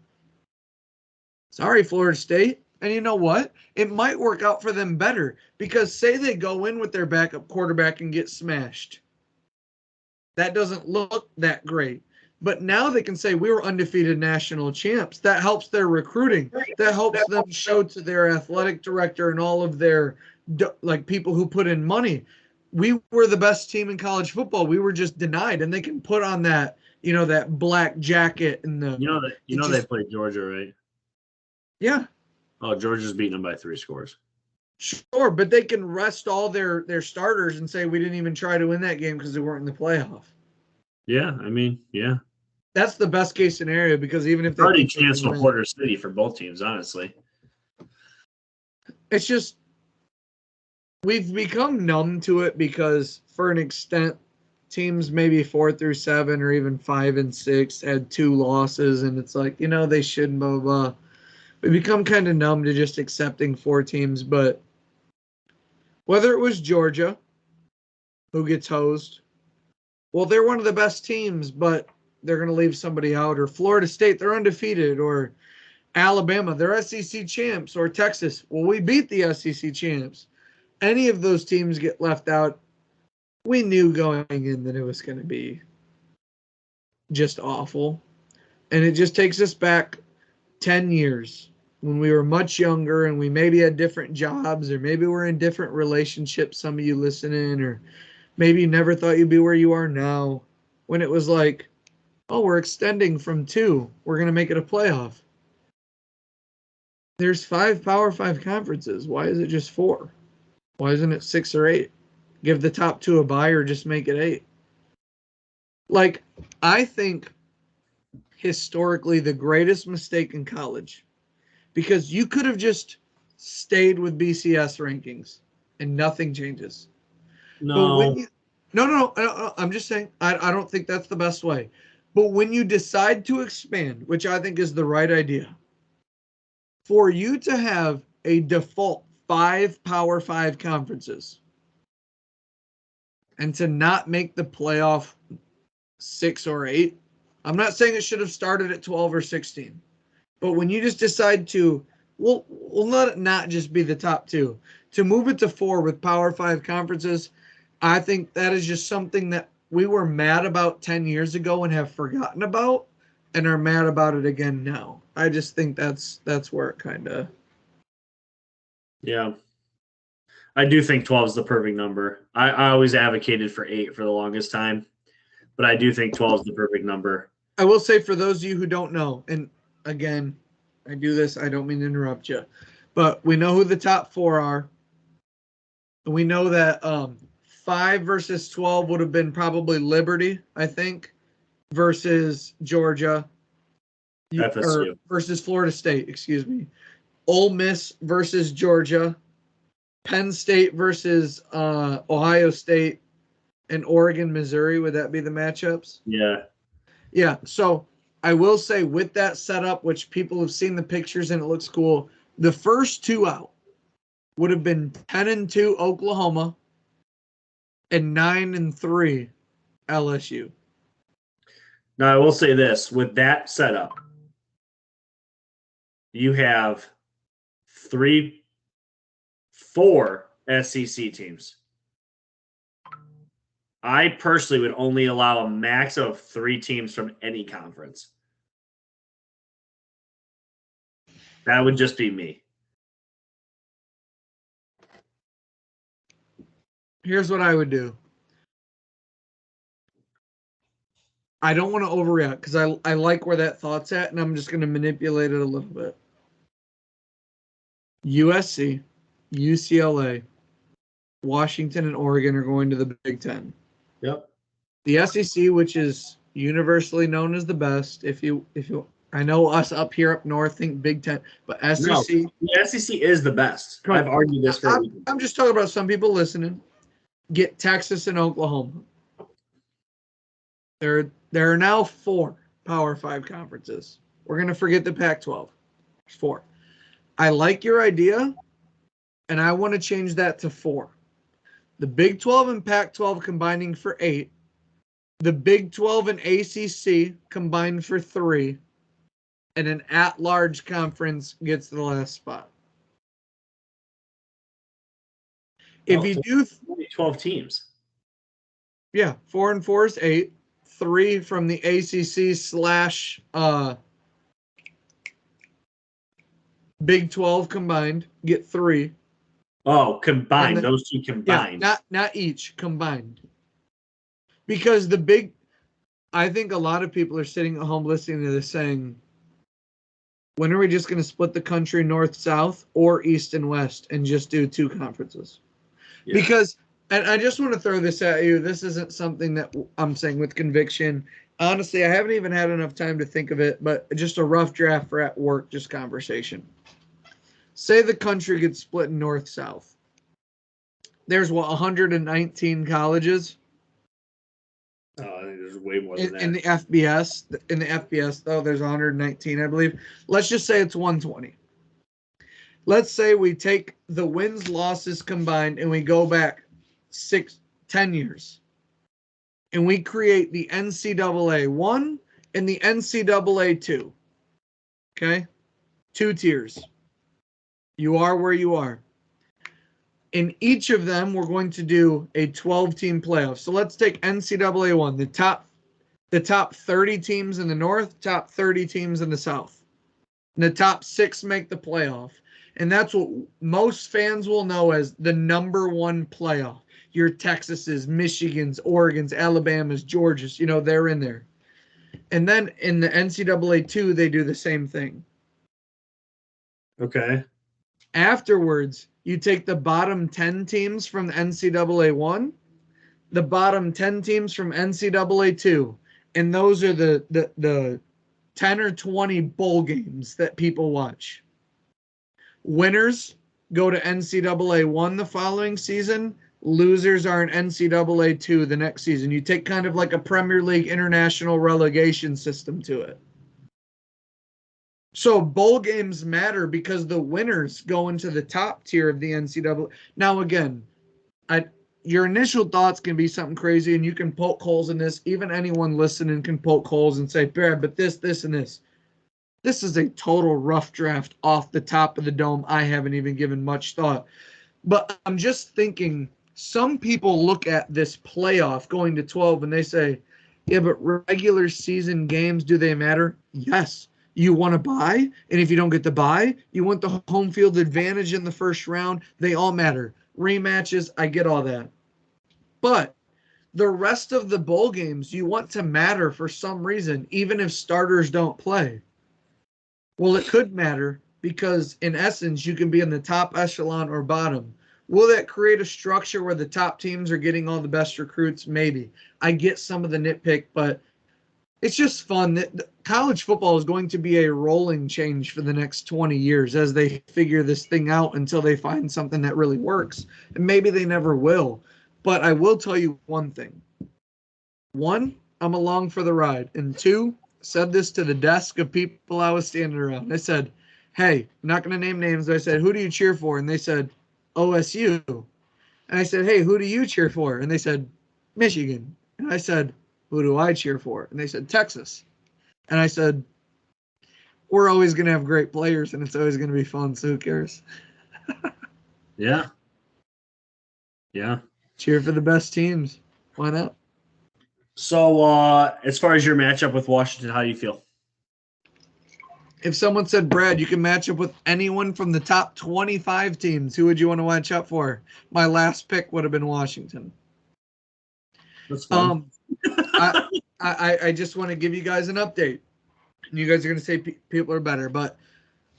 Sorry, Florida State. And you know what? It might work out for them better because say they go in with their backup quarterback and get smashed. That doesn't look that great. But now they can say we were undefeated national champs. That helps their recruiting. That helps them show to their athletic director and all of their people who put in money. We were the best team in college football. We were just denied, and they can put on that, that black jacket and the. They played Georgia, right? Yeah. Oh, Georgia's beating them by 3 scores. Sure, but they can rest all their starters and say we didn't even try to win that game because they weren't in the playoff. Yeah, I mean, yeah. That's the best case scenario because even if they already canceled Porter City for both teams, honestly. It's just we've become numb to it because for an extent, teams maybe 4 through 7 or even 5 and 6 had 2 losses, and it's like, they shouldn't, blah, blah, blah. We become kind of numb to just accepting 4 teams, but whether it was Georgia, who gets hosed, well, they're one of the best teams, but they're going to leave somebody out, or Florida State, they're undefeated, or Alabama, they're SEC champs, or Texas, well, we beat the SEC champs. Any of those teams get left out, we knew going in that it was going to be just awful. And it just takes us back 10 years when we were much younger and we maybe had different jobs, or maybe we're in different relationships, some of you listening, or maybe you never thought you'd be where you are now, when it was like, oh, we're extending from 2. We're going to make it a playoff. There's 5 Power 5 conferences. Why is it just 4? Why isn't it 6 or 8? Give the top 2 a bye or just make it 8. Like, I think historically the greatest mistake in college, because you could have just stayed with BCS rankings and nothing changes. No. But No. I'm just saying, I don't think that's the best way. But when you decide to expand, which I think is the right idea, for you to have a default 5 Power 5 conferences and to not make the playoff 6 or 8, I'm not saying it should have started at 12 or 16. But when you just decide to, we'll let it not just be the top 2, to move it to 4 with Power 5 conferences, I think that is just something that we were mad about 10 years ago and have forgotten about and are mad about it again now. I just think that's where it kind of. Yeah. I do think 12 is the perfect number. I always advocated for 8 for the longest time, but I do think 12 is the perfect number. I will say, for those of you who don't know, and again, I do this, I don't mean to interrupt you, but we know who the top 4 are. And we know that 5 versus 12 would have been probably Liberty, I think, versus Georgia. FSU. Versus Florida State, excuse me. Ole Miss versus Georgia. Penn State versus Ohio State, and Oregon, Missouri. Would that be the matchups? Yeah. Yeah. So I will say, with that setup, which people have seen the pictures and it looks cool, the first 2 out would have been 10-2 Oklahoma and 9-3 LSU. Now, I will say this. With that setup, you have 4 SEC teams. I personally would only allow a max of 3 teams from any conference. That would just be me. Here's what I would do. I don't want to overreact because I like where that thought's at, and I'm just going to manipulate it a little bit. USC, UCLA, Washington, and Oregon are going to the Big Ten. Yep. The SEC, which is universally known as the best, I know us up here up north think Big Ten, but SEC. No, the SEC is the best. I've argued this for. I'm just talking about some people listening. Get Texas and Oklahoma. There are now 4 Power 5 conferences. We're going to forget the Pac-12. There's 4. I like your idea, and I want to change that to 4. The Big 12 and Pac-12 combining for 8. The Big 12 and ACC combined for 3. And an at-large conference gets the last spot. If you do 12 teams. Yeah, 4 and 4 is 8. 3 from the ACC / Big 12 combined get 3. Oh, combined. Those 2 combined. Yeah, not each, combined. Because I think a lot of people are sitting at home listening to this saying, when are we just going to split the country north-south or east and west and just do 2 conferences? Yeah. Because, and I just want to throw this at you, this isn't something that I'm saying with conviction. Honestly, I haven't even had enough time to think of it, but just a rough draft for at work, just conversation. Say the country gets split north-south. There's 119 colleges? Oh, I think there's way more than that. In the FBS, though, there's 119, I believe. Let's just say it's 120. Let's say we take the wins, losses combined, and we go back 10 years. And we create the NCAA 1 and the NCAA 2. Okay? 2 tiers. You are where you are. In each of them, we're going to do a 12-team playoff. So let's take NCAA 1, the top 30 teams in the north, top 30 teams in the south. And the top 6 make the playoff. And that's what most fans will know as the number 1 playoff. Your Texases, Michigans, Oregons, Alabamas, Georgias, they're in there. And then in the NCAA 2, they do the same thing. Okay. Afterwards, you take the bottom 10 teams from the NCAA 1, the bottom 10 teams from NCAA 2, and those are the 10 or 20 bowl games that people watch. Winners go to NCAA 1 the following season. Losers are in NCAA 2 the next season. You take kind of like a Premier League international relegation system to it. So bowl games matter because the winners go into the top tier of the NCAA. Now, again, your initial thoughts can be something crazy, and you can poke holes in this. Even anyone listening can poke holes and say, Brad, but this, and this. This is a total rough draft off the top of the dome. I haven't even given much thought. But I'm just thinking, some people look at this playoff going to 12 and they say, yeah, but regular season games, do they matter? Yes. You want to buy, and if you don't get the buy, you want the home field advantage in the first round. They all matter. rematches. I get all that. But the rest of the bowl games you want to matter for some reason, even if starters don't play. Well, it could matter because, in essence, you can be in the top echelon or bottom. Will that create a structure where the top teams are getting all the best recruits? Maybe. I get some of the nitpick, but it's just fun. College football is going to be a rolling change for the next 20 years as they figure this thing out until they find something that really works. And maybe they never will. But I will tell you one thing. One, I'm along for the ride. And two, said this to the desk of people I was standing around. I said, hey, I'm not going to name names. But I said, who do you cheer for? And they said, OSU. And I said, hey, who do you cheer for? And they said, Michigan. And I said, who do I cheer for? And they said, Texas. And I said, we're always going to have great players, and it's always going to be fun, so who cares? Yeah. Yeah. Cheer for the best teams. Why not? So, as far as your matchup with Washington, how do you feel? If someone said, Brad, you can match up with anyone from the top 25 teams, who would you want to match up for? My last pick would have been Washington. That's fun. I just want to give you guys an update. And you guys are going to say people are better. But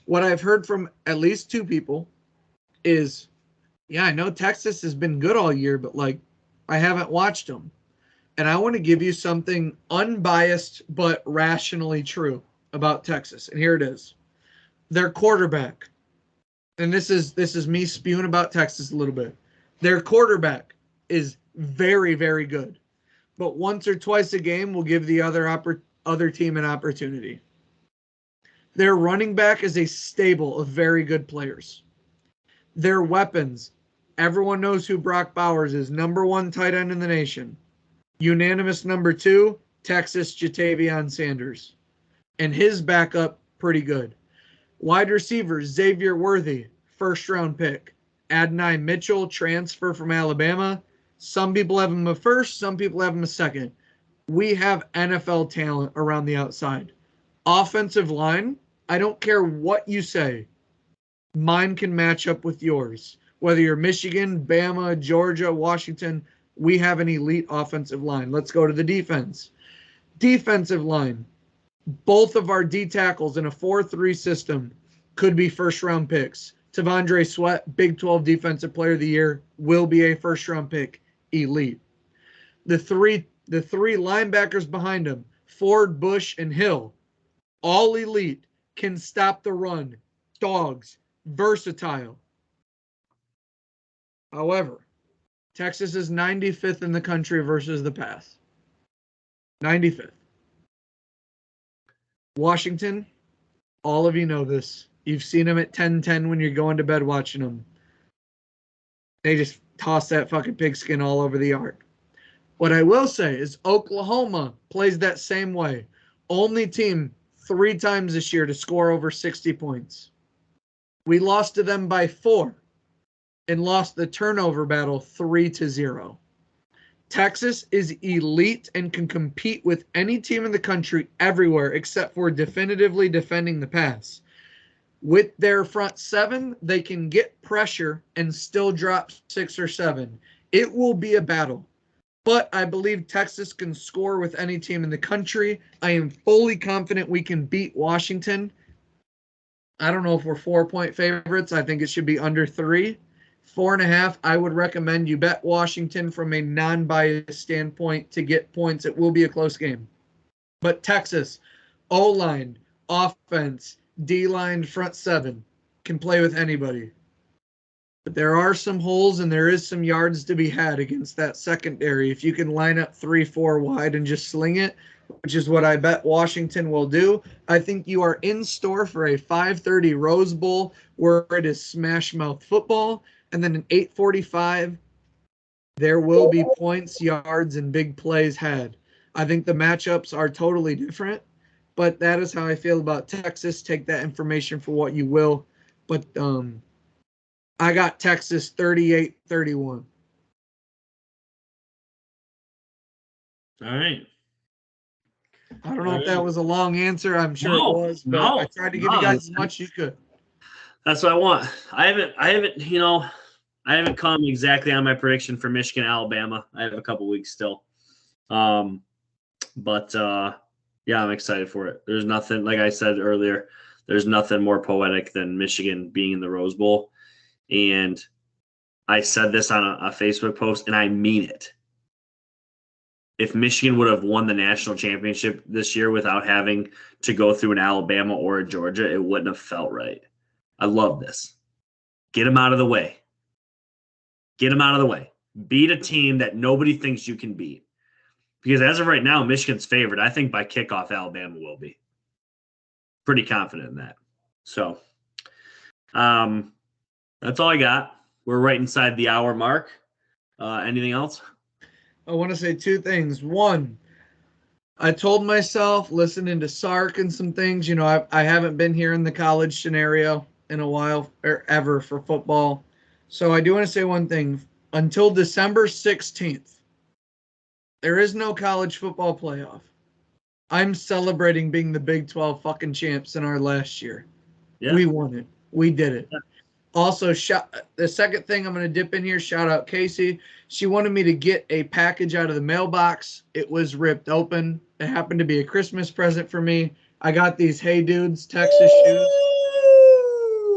what I've heard from at least two people is, yeah, I know Texas has been good all year, but, like, I haven't watched them. And I want to give you something unbiased but rationally true about Texas. And here it is. Their quarterback. And this is me spewing about Texas a little bit. Their quarterback is very, very good. But once or twice a game will give the other team an opportunity. Their running back is a stable of very good players. Their weapons, everyone knows who Brock Bowers is, #1 tight end in the nation. Unanimous #2, Texas Jatavion Sanders. And his backup, pretty good. Wide receivers, Xavier Worthy, first-round pick. Adonai Mitchell, transfer from Alabama. Some people have him a first, some people have him a second. We have NFL talent around the outside. Offensive line, I don't care what you say. Mine can match up with yours. Whether you're Michigan, Bama, Georgia, Washington, we have an elite offensive line. Let's go to the defense. Defensive line. Both of our D tackles in a 4-3 system could be first-round picks. Tavondre Sweat, Big 12 Defensive Player of the Year, will be a first-round pick. Elite. The three linebackers behind him, Ford, Bush, and Hill, all elite, can stop the run. Dogs. Versatile. However, Texas is 95th in the country versus the pass. 95th. Washington, all of you know this. You've seen them at 10-10 when you're going to bed watching them. They just toss that fucking pigskin all over the yard. What I will say is Oklahoma plays that same way. Only team 3 times this year to score over 60 points. We lost to them by 4 and lost the turnover battle 3-0. Texas is elite and can compete with any team in the country everywhere except for definitively defending the pass. With their front 7, they can get pressure and still drop 6 or 7. It will be a battle. But I believe Texas can score with any team in the country. I am fully confident we can beat Washington. I don't know if we're 4-point favorites. I think it should be under 3. 4.5, I would recommend you bet Washington from a non-biased standpoint to get points. It will be a close game. But Texas, O-line, offense, D-line, front 7, can play with anybody. But there are some holes and there is some yards to be had against that secondary. If you can line up 3-4 wide and just sling it, which is what I bet Washington will do, I think you are in store for a 5:30 Rose Bowl where it is smash mouth football. And then an 8:45, there will be points, yards, and big plays had. I think the matchups are totally different, but that is how I feel about Texas. Take that information for what you will. But I got Texas 38-31. All right. I don't know if that was a long answer. I'm sure it was, but I tried to give you guys as much as you could. That's what I want. I haven't, I haven't come exactly on my prediction for Michigan, Alabama. I have a couple weeks still. But yeah, I'm excited for it. There's nothing, like I said earlier, there's nothing more poetic than Michigan being in the Rose Bowl. And I said this on a Facebook post, and I mean it. If Michigan would have won the national championship this year without having to go through an Alabama or a Georgia, it wouldn't have felt right. I love this. Get them out of the way. Get them out of the way. Beat a team that nobody thinks you can beat. Because as of right now, Michigan's favored. I think by kickoff, Alabama will be. Pretty confident in that. So that's all I got. We're right inside the hour mark. Anything else? I want to say two things. One, I told myself, listening to Sark and some things, I haven't been here in the college scenario in a while or ever for football. So I do want to say one thing. Until December 16th, there is no college football playoff. I'm celebrating being the Big 12 fucking champs in our last year. Yeah. We won it. We did it. Yeah. Also, the second thing I'm going to dip in here, shout out Casey. She wanted me to get a package out of the mailbox. It was ripped open. It happened to be a Christmas present for me. I got these Hey Dudes Texas shoes.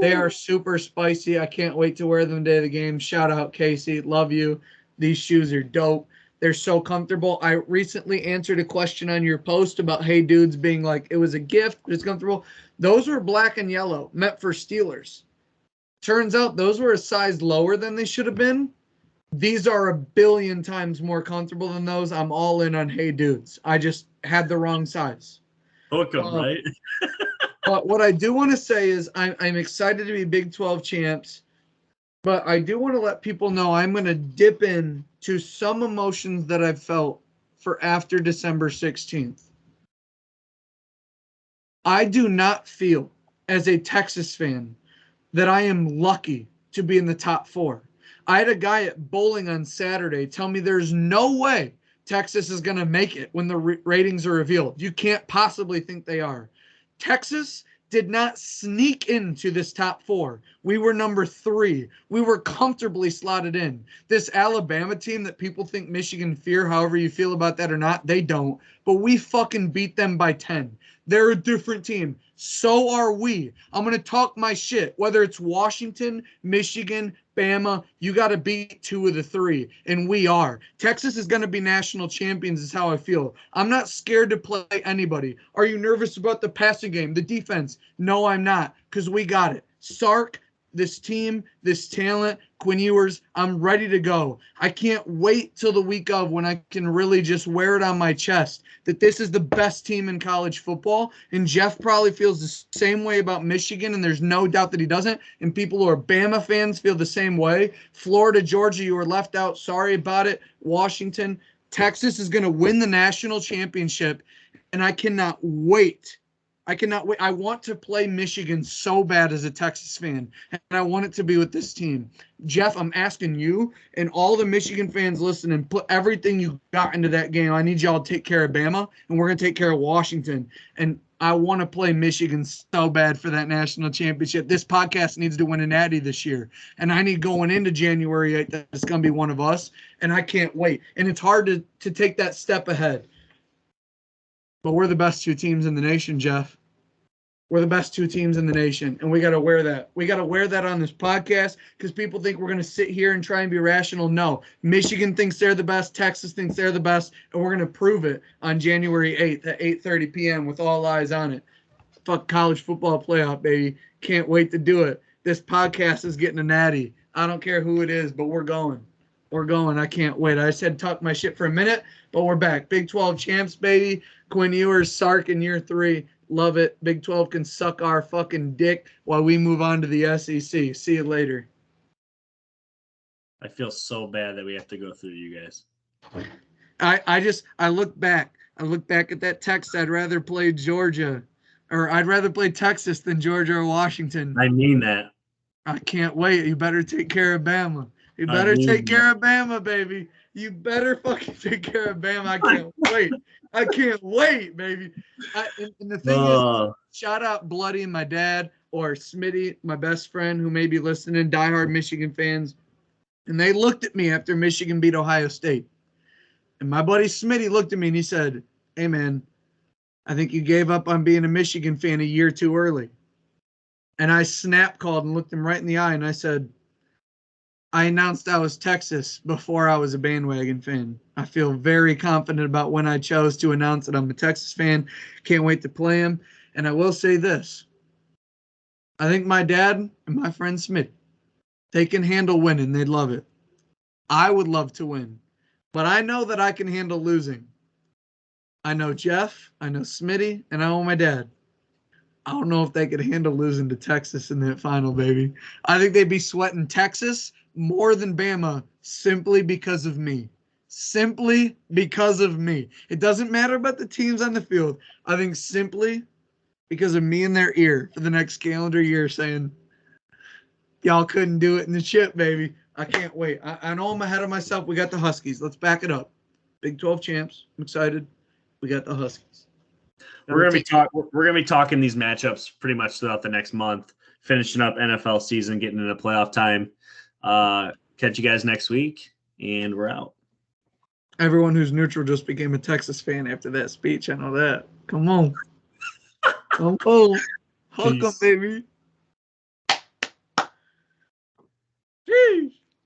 They are super spicy. I can't wait to wear them the day of the game. Shout out Casey. Love you. These shoes are dope. They're so comfortable. I recently answered a question on your post about Hey Dudes being like, it was a gift, but it's comfortable. Those were black and yellow, meant for Steelers. Turns out those were a size lower than they should have been. These are a billion times more comfortable than those. I'm all in on Hey Dudes. I just had the wrong size. Hook 'em, right? But what I do want to say is I'm excited to be Big 12 champs. But I do want to let people know I'm going to dip in to some emotions that I've felt for after December 16th. I do not feel, as a Texas fan, that I am lucky to be in the top 4. I had a guy at bowling on Saturday tell me there's no way Texas is going to make it when the ratings are revealed. You can't possibly think they are. Texas did not sneak into this top 4. We were number 3. We were comfortably slotted in. This Alabama team that people think Michigan fear, however you feel about that or not, they don't. But we fucking beat them by 10. They're a different team. So are we. I'm going to talk my shit. Whether it's Washington, Michigan, Bama, you got to beat 2 of the 3. And we are. Texas is going to be national champions is how I feel. I'm not scared to play anybody. Are you nervous about the passing game, the defense? No, I'm not, because we got it. Sark, this team, this talent, Quinn Ewers, I'm ready to go. I can't wait till the week of when I can really just wear it on my chest that this is the best team in college football. And Jeff probably feels the same way about Michigan, and there's no doubt that he doesn't. And people who are Bama fans feel the same way. Florida, Georgia, you were left out. Sorry about it. Washington, Texas is going to win the national championship, and I cannot wait. I cannot wait. I want to play Michigan so bad as a Texas fan, and I want it to be with this team. Jeff, I'm asking you and all the Michigan fans listening, put everything you got into that game. I need y'all to take care of Bama, and we're going to take care of Washington. And I want to play Michigan so bad for that national championship. This podcast needs to win a natty this year, and I need going into January 8th that it's going to be one of us, and I can't wait. And it's hard to take that step ahead. But we're the best 2 teams in the nation, Jeff. We're the best 2 teams in the nation, and we got to wear that. We got to wear that on this podcast because people think we're going to sit here and try and be rational. No, Michigan thinks they're the best. Texas thinks they're the best, and we're going to prove it on January 8th at 8:30 p.m. with all eyes on it. Fuck college football playoff, baby. Can't wait to do it. This podcast is getting a natty. I don't care who it is, but we're going. We're going. I can't wait. I said talk my shit for a minute, but we're back. Big 12 champs, baby. Quinn Ewers, Sark in year 3. Love it. Big 12 can suck our fucking dick while we move on to the SEC. See you later. I feel so bad that we have to go through you guys. I look back. I look back at that text. I'd rather play Georgia, or I'd rather play Texas than Georgia or Washington. I mean that. I can't wait. You better take care of Bama. You better take care of Bama, baby. You better fucking take care of Bama. I can't wait. I can't wait, baby. And the thing is, shout out Bloody and my dad, or Smitty, my best friend, who may be listening, diehard Michigan fans. And they looked at me after Michigan beat Ohio State. And my buddy Smitty looked at me and he said, "Hey, man, I think you gave up on being a Michigan fan a year too early." And I snap called and looked him right in the eye and I said, "I announced I was Texas before I was a bandwagon fan. I feel very confident about when I chose to announce that I'm a Texas fan. Can't wait to play him. And I will say this. I think my dad and my friend Smitty, they can handle winning. They'd love it. I would love to win. But I know that I can handle losing. I know Jeff, I know Smitty, and I know my dad. I don't know if they could handle losing to Texas in that final, baby. I think they'd be sweating Texas more than Bama simply because of me. Simply because of me. It doesn't matter about the teams on the field. I think simply because of me in their ear for the next calendar year saying, y'all couldn't do it in the chip, baby. I can't wait. I know I'm ahead of myself. We got the Huskies. Let's back it up. Big 12 champs. I'm excited. We got the Huskies. We're gonna be talking these matchups pretty much throughout the next month, finishing up NFL season, getting into playoff time. Catch you guys next week, and we're out. Everyone who's neutral just became a Texas fan after that speech. I know that. Come on. Come on. Huck 'em, baby.